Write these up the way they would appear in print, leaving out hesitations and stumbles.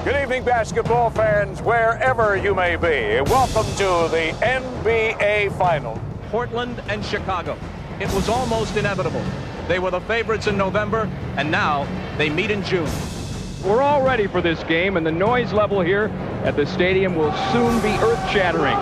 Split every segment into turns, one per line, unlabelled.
Good evening, basketball fans, wherever you may be. Welcome to the NBA Final.
Portland and Chicago. It was almost inevitable. They were the favorites in November, and now they meet in June.
We're all ready for this game, and the noise level here at the stadium will soon be earth-shattering.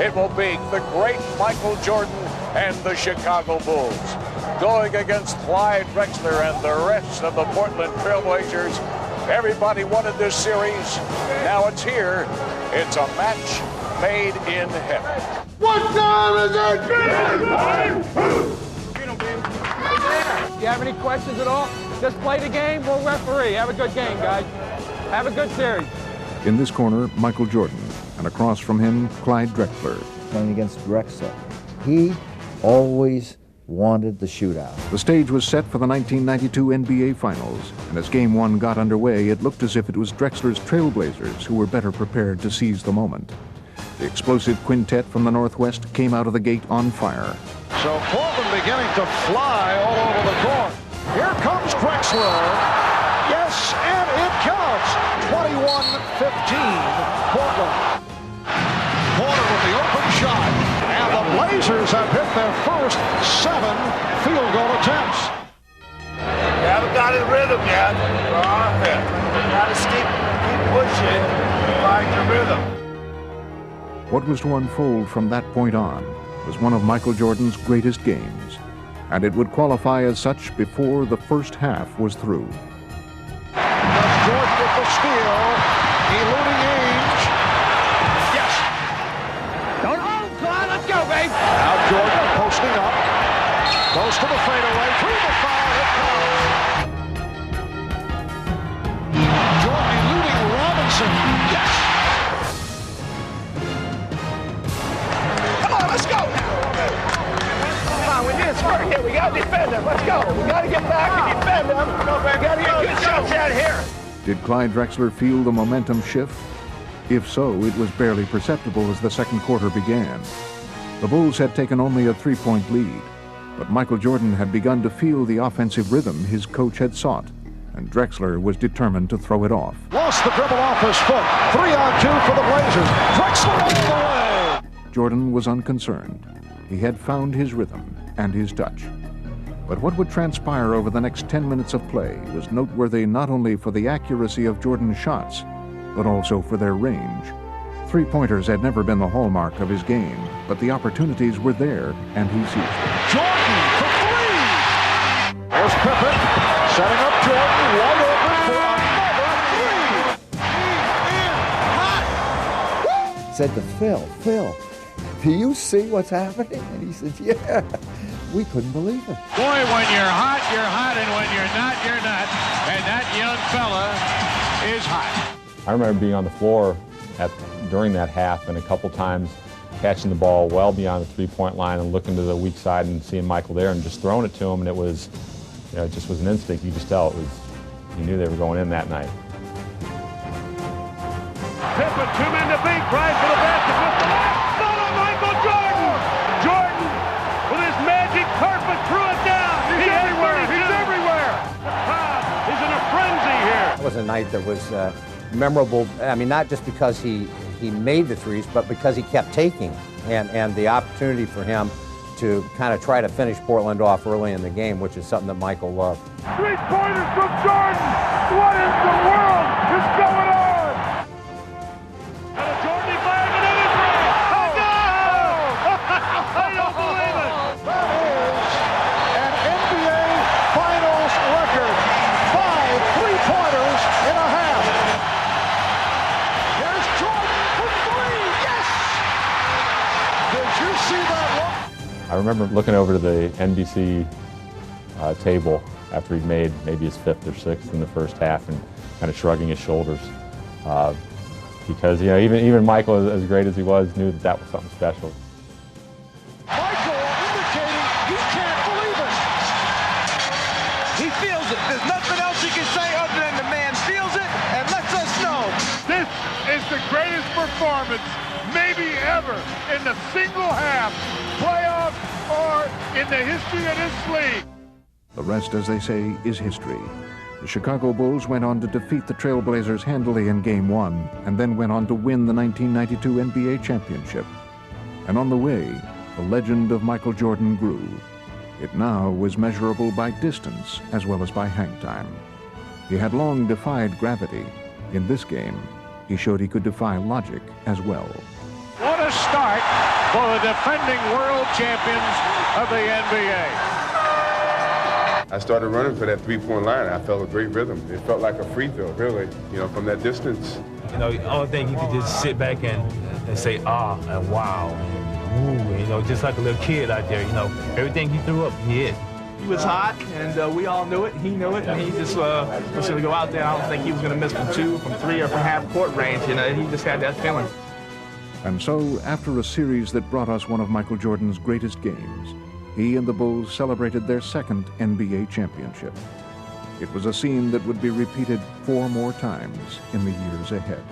It will be the great Michael Jordan and the Chicago Bulls going against Clyde Drexler and the rest of the Portland Trailblazers. Everybody wanted this series. Now it's here. It's a match made in heaven.
What time is it?
You have any questions at all? Just play the game. We'll referee. Have a good game, guys. Have a good series.
In this corner, Michael Jordan, and across from him, Clyde Drexler.
Playing against Drexler, he always wanted the shootout.
The stage was set for the 1992 NBA Finals, and as Game 1 got underway, it looked as if it was Drexler's Trailblazers who were better prepared to seize the moment. The explosive quintet from the Northwest came out of the gate on fire.
So Portland beginning to fly all over the court. Here comes Drexler. Yes, and it counts. 21-15, Portland. Porter with the open shot. And the Blazers have hit their first 7 field goal attempts.
You haven't got in rhythm yet. You got to keep pushing, find your rhythm.
What was to unfold from that point on was one of Michael Jordan's greatest games, and it would qualify as such before the first half was through.
Jordan with the steal, eluding Ainge. Yes.
Don't hold, Clyde. Let's go, babe.
Now Jordan posting up, goes to the fadeaway, through the foul, it counts. Jordan eluding Robinson. Yes.
Come on, let's go now. Come on, we need a spurt here. We got to defend them. Let's go. We got to get back and defend them. We got to get good shots out here.
Did Clyde Drexler feel the momentum shift? If so, it was barely perceptible as the second quarter began. The Bulls had taken only a 3-point lead, but Michael Jordan had begun to feel the offensive rhythm his coach had sought, and Drexler was determined to throw it off.
Lost the dribble off his foot. 3-on-2 for the Blazers. Drexler all the way.
Jordan was unconcerned. He had found his rhythm and his touch. But what would transpire over the next 10 minutes of play was noteworthy not only for the accuracy of Jordan's shots, but also for their range. Three-pointers had never been the hallmark of his game, but the opportunities were there, and he seized them.
Jordan for 3. Here's Pippen setting up Jordan wide open for another 3.
He said to Phil, do you see what's happening? And he said, yeah. We couldn't believe it.
Boy, when you're hot, and when you're not, you're not. And that young fella is hot.
I remember being on the floor during that half and a couple times catching the ball well beyond the three-point line and looking to the weak side and seeing Michael there and just throwing it to him, and it was, it just was an instinct. You just tell you knew they were going in that night.
Pippen, 2 men to beat, tries for the basket. Follow Michael Jordan! Jordan, with his magic carpet, threw it down. He's everywhere. He's everywhere. The crowd is in a frenzy here.
It was a night that was memorable. I mean, not just because he made the threes, but because he kept taking, and the opportunity for him to kind of try to finish Portland off early in the game, which is something that Michael loved.
3-pointers from Jordan. What in the world is going on? And a Jordan flag, another three. Oh, no! I don't believe it.
That is an NBA Finals record. 5 3-pointers in a half. Here's Jordan for 3. Yes! Did you see that look?
I remember looking over to the NBC table after he'd made maybe his 5th or 6th in the first half and kind of shrugging his shoulders. Because even Michael, as great as he was, knew that was something special.
Michael indicating he can't believe it.
He feels it. There's nothing else he can say other than the man feels it and lets us know.
This is the greatest performance maybe ever in the single half, playoff, or in the history of this league.
The rest, as they say, is history. The Chicago Bulls went on to defeat the Trailblazers handily in Game 1 and then went on to win the 1992 NBA championship. And on the way, the legend of Michael Jordan grew. It now was measurable by distance as well as by hang time. He had long defied gravity. In this game, he showed he could defy logic as well.
What a start for the defending world champions of the NBA.
I started running for that three-point line. I felt a great rhythm. It felt like a free throw, really, from that distance.
The only thing you could just sit back and say, ah, and wow, and ooh, just like a little kid out there, everything he threw up, he hit.
He was hot, and we all knew it. He knew it, and he just was going to go out there. I don't think he was going to miss from 2, from 3, or from half-court range. He just had that feeling.
And so, after a series that brought us one of Michael Jordan's greatest games, he and the Bulls celebrated their second NBA championship. It was a scene that would be repeated 4 more times in the years ahead.